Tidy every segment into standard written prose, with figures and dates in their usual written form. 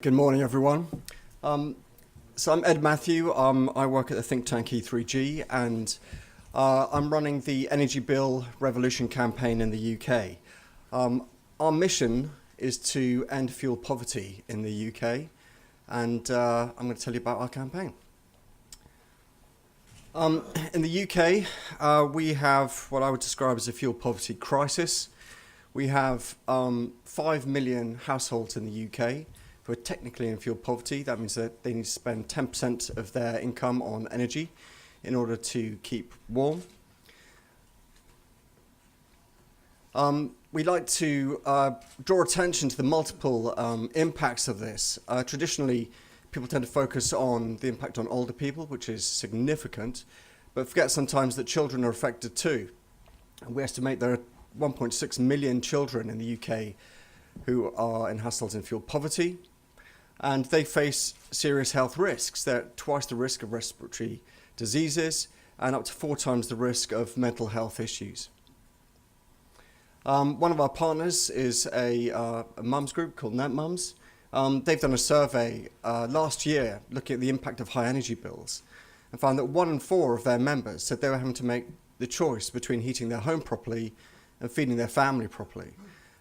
Good morning, everyone. So I'm Ed Matthew. I work at the think tank E3G, and I'm running the Energy Bill Revolution campaign in the UK. Our mission is to end fuel poverty in the UK, and I'm going to tell you about our campaign. In the UK, we have what I would describe as a fuel poverty crisis. We have 5 million households in the UK who are technically in fuel poverty. That means that they need to spend 10% of their income on energy in order to keep warm. We like to draw attention to the multiple impacts of this. Traditionally, people tend to focus on the impact on older people, which is significant, but forget sometimes that children are affected too. And we estimate there are 1.6 million children in the UK who are in households in fuel poverty, and they face serious health risks. They're twice the risk of respiratory diseases and up to 4 times the risk of mental health issues. One of our partners is a mums group called Net Mums. They've done a survey last year looking at the impact of high energy bills and found that 1 in 4 of their members said they were having to make the choice between heating their home properly and feeding their family properly.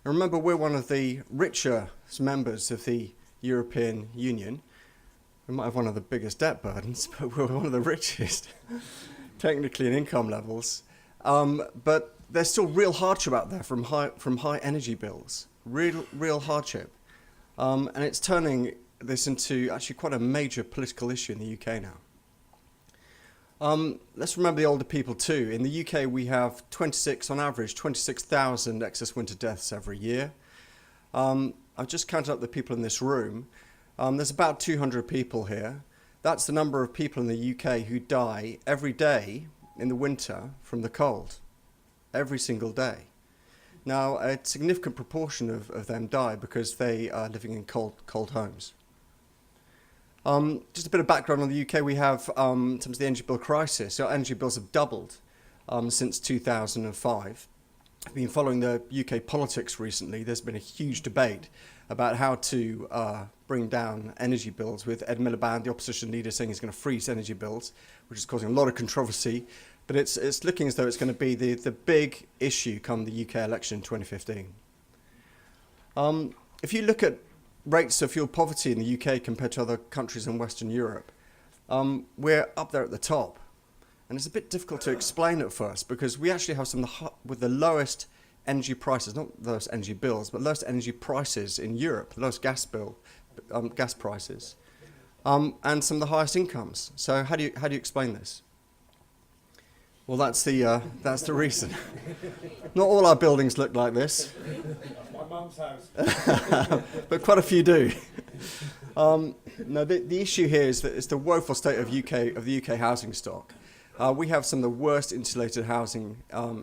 And remember, we're one of the richest members of the European Union. We might have one of the biggest debt burdens, but we're one of the richest, technically in income levels. But there's still real hardship out there from high energy bills, real hardship. And it's turning this into actually quite a major political issue in the UK now. Let's remember the older people too. In the UK, we have on average, 26,000 excess winter deaths every year. I've just counted up the people in this room. There's about 200 people here. That's the number of people in the UK who die every day in the winter from the cold, every single day. Now, a significant proportion of them die because they are living in cold homes. Just a bit of background on the UK. We have, in terms of the energy bill crisis, our energy bills have doubled since 2005. I've been following the UK politics recently. There's been a huge debate about how to bring down energy bills, with Ed Miliband, the opposition leader, saying he's going to freeze energy bills, which is causing a lot of controversy. But it's looking as though it's going to be the big issue come the UK election in 2015. If you look at rates of fuel poverty in the UK compared to other countries in Western Europe, we're up there at the top. And it's a bit difficult to explain at first because we actually have some with the lowest energy prices, not the lowest energy bills, but lowest energy prices in Europe, the lowest gas prices, and some of the highest incomes. So how do you explain this? Well, that's the reason. Not all our buildings look like this. That's my mum's house. But quite a few do. No, the issue here is that it's the woeful state of the UK housing stock. We have some of the worst insulated housing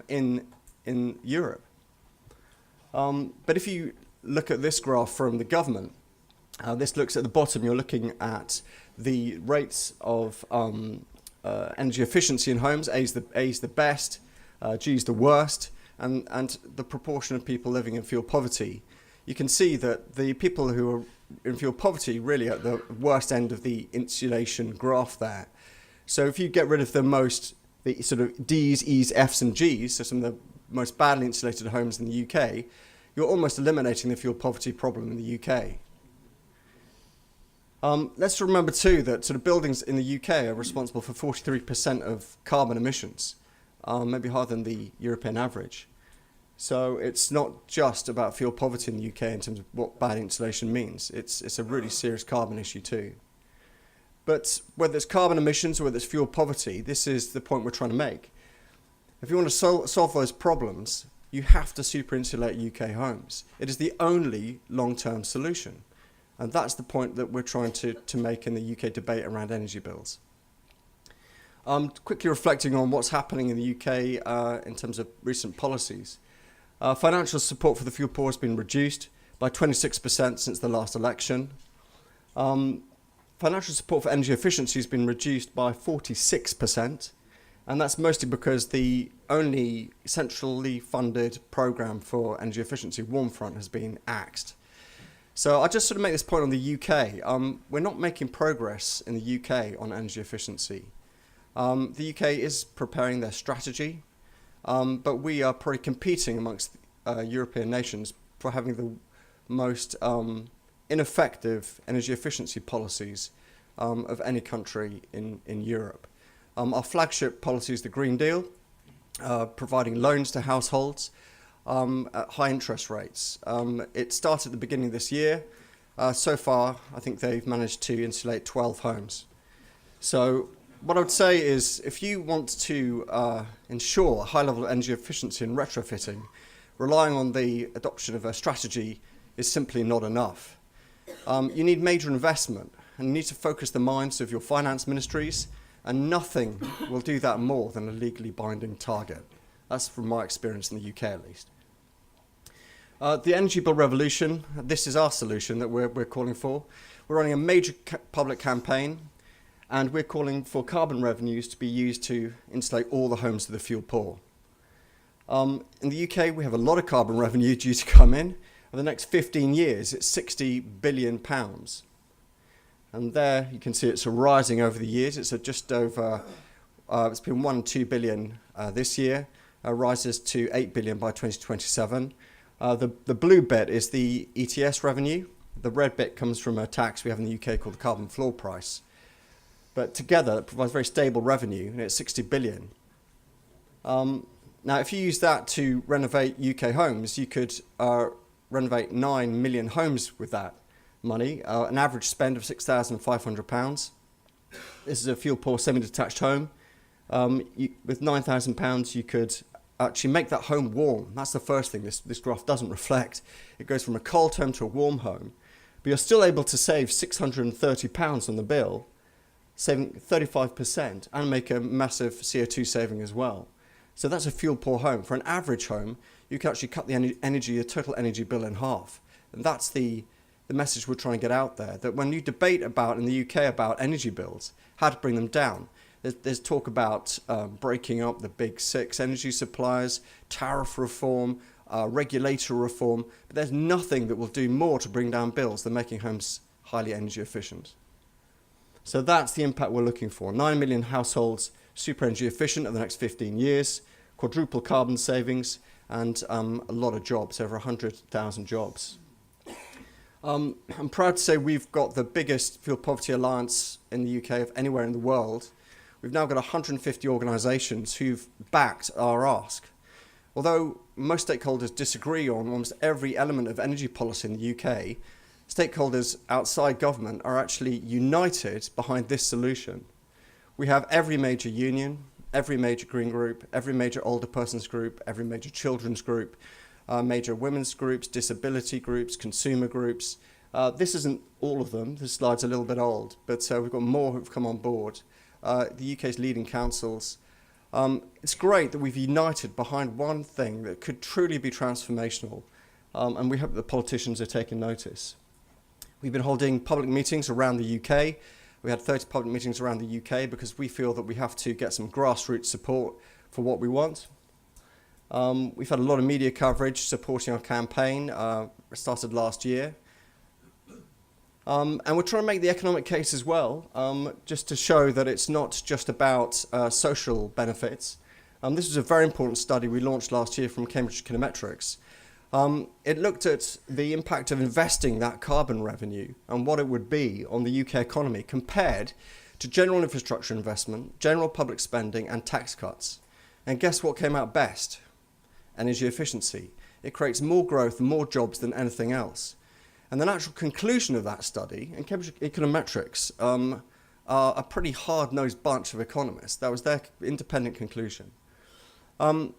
in Europe. But if you look at this graph from the government, this looks at the bottom. You're looking at the rates of energy efficiency in homes. A is the best, G is the worst, and the proportion of people living in fuel poverty. You can see that the people who are in fuel poverty really at the worst end of the insulation graph there. So if you get rid of the sort of D's, E's, F's and G's, so some of the most badly insulated homes in the UK, you're almost eliminating the fuel poverty problem in the UK. Let's remember too that sort of buildings in the UK are responsible for 43% of carbon emissions, maybe higher than the European average. So it's not just about fuel poverty in the UK in terms of what bad insulation means. It's a really serious carbon issue too. But whether it's carbon emissions or whether it's fuel poverty, this is the point we're trying to make. If you want to solve those problems, you have to super insulate UK homes. It is the only long-term solution. And that's the point that we're trying to make in the UK debate around energy bills. Quickly reflecting on what's happening in the UK in terms of recent policies. Financial support for the fuel poor has been reduced by 26% since the last election. Financial support for energy efficiency has been reduced by 46%, and that's mostly because the only centrally funded programme for energy efficiency, Warmfront, has been axed. So I'll just sort of make this point on the UK. We're not making progress in the UK on energy efficiency. The UK is preparing their strategy, but we are probably competing amongst European nations for having the most ineffective energy efficiency policies of any country in Europe. Our flagship policy is the Green Deal, providing loans to households at high interest rates. It started at the beginning of this year. So far, I think they've managed to insulate 12 homes. So what I would say is, if you want to ensure a high level of energy efficiency in retrofitting, relying on the adoption of a strategy is simply not enough. You need major investment, and you need to focus the minds of your finance ministries, and nothing will do that more than a legally binding target. That's from my experience in the UK at least. The energy bill revolution, this is our solution that we're calling for. We're running a major public campaign, and we're calling for carbon revenues to be used to insulate all the homes of the fuel poor. In the UK, we have a lot of carbon revenue due to come in. For the next 15 years, it's £60 billion. And there you can see it's rising over the years. It's just over, it's been 1 and 2 billion this year, rises to 8 billion by 2027. The blue bit is the ETS revenue. The red bit comes from a tax we have in the UK called the carbon floor price. But together, it provides very stable revenue, and it's 60 billion. Now, if you use that to renovate UK homes, you could renovate 9 million homes with that money, an average spend of £6,500. This is a fuel-poor semi-detached home. With £9,000, you could actually make that home warm. That's the first thing this graph doesn't reflect. It goes from a cold home to a warm home. But you're still able to save £630 on the bill, saving 35%, and make a massive CO2 saving as well. So that's a fuel-poor home. For an average home, you can actually cut the total energy bill in half. And that's the message we're trying to get out there, that when you debate about, in the UK, about energy bills, how to bring them down, there's talk about breaking up the big 6 energy suppliers, tariff reform, regulatory reform, but there's nothing that will do more to bring down bills than making homes highly energy efficient. So that's the impact we're looking for. 9 million households super energy efficient over the next 15 years, quadruple carbon savings, and a lot of jobs, over 100,000 jobs. I'm proud to say we've got the biggest fuel poverty alliance in the UK of anywhere in the world. We've now got 150 organisations who've backed our ask. Although most stakeholders disagree on almost every element of energy policy in the UK, stakeholders outside government are actually united behind this solution. We have every major union, every major green group, every major older persons group, every major children's group, major women's groups, disability groups, consumer groups. This isn't all of them. This slide's a little bit old, but we've got more who've come on board. The UK's leading councils. It's great that we've united behind one thing that could truly be transformational, and we hope that the politicians are taking notice. We've been holding public meetings around the UK. We had 30 public meetings around the UK because we feel that we have to get some grassroots support for what we want. We've had a lot of media coverage supporting our campaign. It started last year. And we're trying to make the economic case as well, just to show that it's not just about social benefits. This was a very important study we launched last year from Cambridge Econometrics. It looked at the impact of investing that carbon revenue and what it would be on the UK economy compared to general infrastructure investment, general public spending and tax cuts. And guess what came out best? Energy efficiency. It creates more growth and more jobs than anything else. And the natural conclusion of that study, and Cambridge Econometrics are a pretty hard-nosed bunch of economists. That was their independent conclusion. The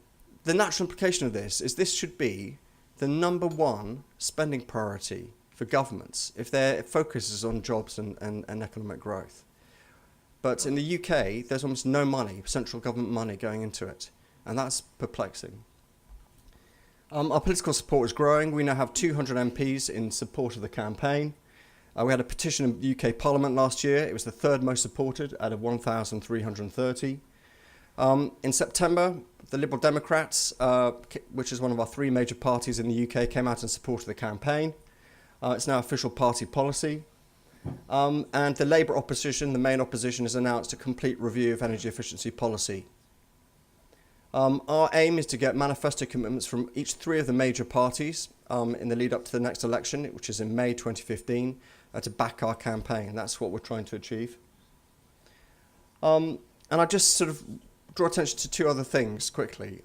natural implication of this should be the number one spending priority for governments if their focus is on jobs and economic growth. But in the UK, there's almost no money, central government money going into it, and that's perplexing. Our political support is growing. We now have 200 MPs in support of the campaign. We had a petition in the UK Parliament last year. It was the third most supported out of 1,330. In September, the Liberal Democrats, which is one of our 3 major parties in the UK, came out in support of the campaign. It's now official party policy. And the Labour opposition, the main opposition, has announced a complete review of energy efficiency policy. Our aim is to get manifesto commitments from each three of the major parties in the lead up to the next election, which is in May 2015, to back our campaign. That's what we're trying to achieve. And I just sort of draw attention to two other things quickly,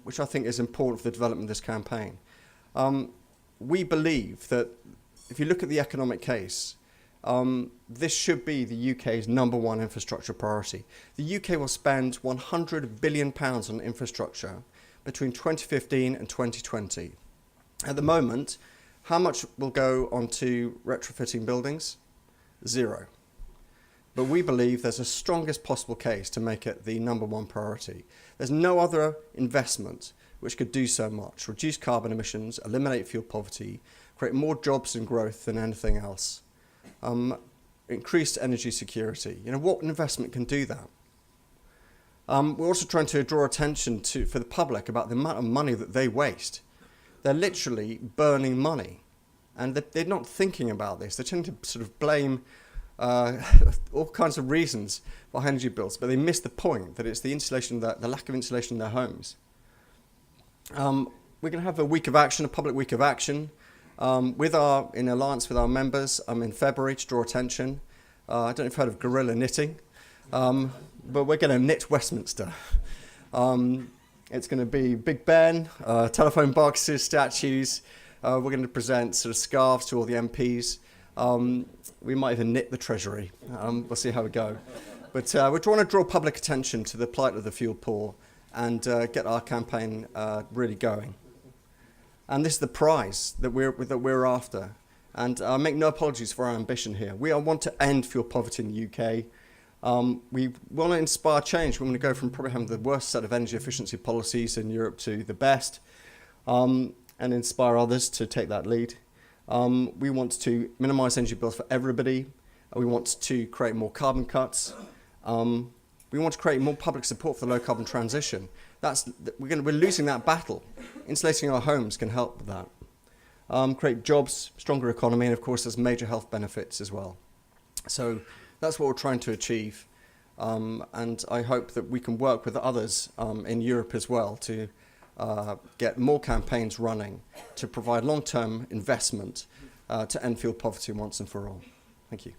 which I think is important for the development of this campaign. We believe that if you look at the economic case, this should be the UK's #1 infrastructure priority. The UK will spend £100 billion on infrastructure between 2015 and 2020. At the moment, how much will go onto retrofitting buildings? 0. But we believe there's the strongest possible case to make it the #1 priority. There's no other investment which could do so much: reduce carbon emissions, eliminate fuel poverty, create more jobs and growth than anything else. Increased energy security. You know, what investment can do that? We're also trying to draw attention for the public about the amount of money that they waste. They're literally burning money, and they're not thinking about this. They tend to sort of blame all kinds of reasons for energy bills, but they miss the point that it's the insulation, the lack of insulation in their homes. We're going to have a week of action, a public week of action, in alliance with our members in February to draw attention. I don't know if you've heard of guerrilla knitting, but we're going to knit Westminster. It's going to be Big Ben, telephone boxes, statues. We're going to present sort of scarves to all the MPs. We might even knit the Treasury. We'll see how we go. But we're trying to draw public attention to the plight of the fuel poor and get our campaign really going. And this is the prize that we're after. And I make no apologies for our ambition here. We want to end fuel poverty in the UK. We want to inspire change. We want to go from probably having the worst set of energy efficiency policies in Europe to the best, and inspire others to take that lead. We want to minimise energy bills for everybody. We want to create more carbon cuts. We want to create more public support for the low carbon transition. We're losing that battle. Insulating our homes can help with that. Create jobs, stronger economy, and of course there's major health benefits as well. So that's what we're trying to achieve. And I hope that we can work with others in Europe as well to get more campaigns running to provide long-term investment to end fuel poverty once and for all. Thank you.